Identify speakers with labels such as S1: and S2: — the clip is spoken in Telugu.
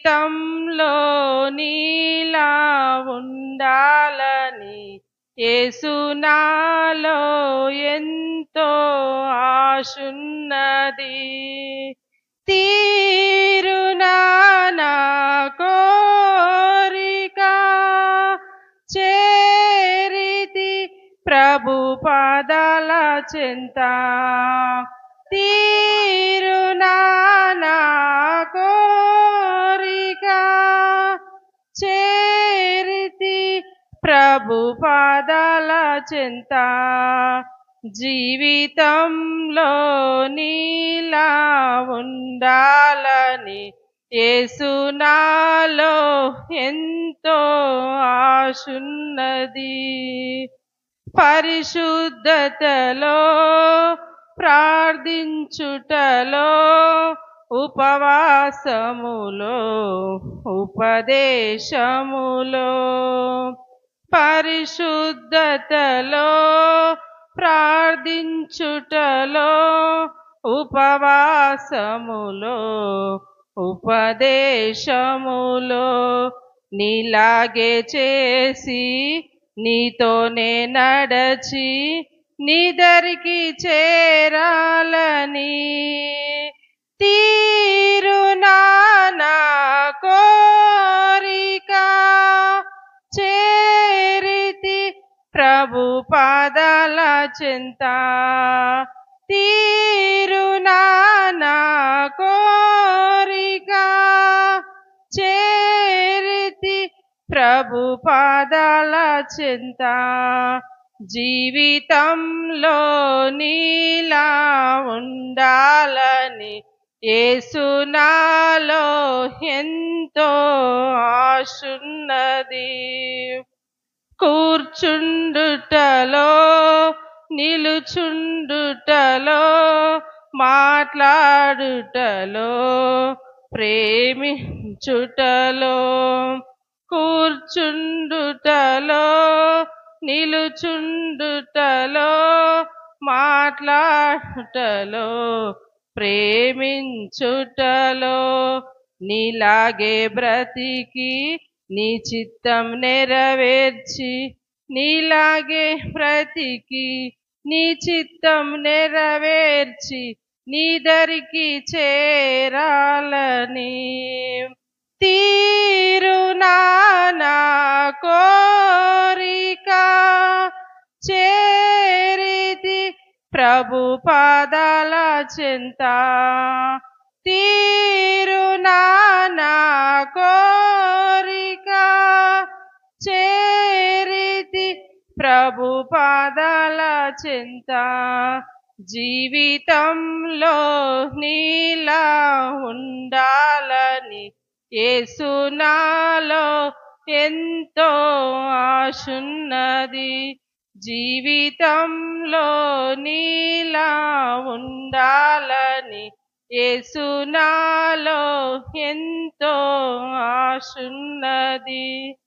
S1: జీవితంలో నీలా ఉండాలని యేసు నాలో ఎంతో ఆశున్నది. తీరునా నా కోరిక చేరితి ప్రభు పాదాల చెంత. తీరునా నా కోరిక చేరితి ప్రభు పాదాల చెంత. జీవితంలో నీలా ఉండాలని యేసు నాలో ఎంతో ఆశున్నది. పరిశుద్ధతలో ప్రార్థించుటలో ఉపవాసములో ఉపదేశములో పరిశుద్ధతలో ప్రార్థించుటలో ఉపవాసములో ఉపదేశములో నీలాగే చేసి నీతోనే నడచి నీదరికి చేరాలని తీరునా నా కోరిక చేరితి ప్రభు పాదాల చెంత. తీరునా నా కోరిక చేరితి ప్రభు పాదాల చెంత. జీవితంలో నీలా ఉండాలని యేసు నాలో ఎంతో ఆశున్నది. కూర్చుండుటలో నిలుచుండుటలో మాట్లాడుటలో ప్రేమించుటలో కూర్చుండుటలో నిలుచుండుటలో మాట్లాడుటలో ప్రేమించుటలో నీలాగే బ్రతికి నీ చిత్తం నెరవేర్చి నీలాగే బ్రతికి నీ చిత్తం నెరవేర్చి నీదరికి చేరాలని తీరునా నా కోరిక చేరితి ప్రభు పాదాల చెంత. తీరునా నా కోరిక చేరితి ప్రభు పాదాల చెంత. జీవితంలో నీలా ఉండాలని యేసు నాలో ఎంతో ఆశున్నది. జీవితంలో నీలా ఉండాలని యేసు నాలో ఎంతో ఆశున్నది.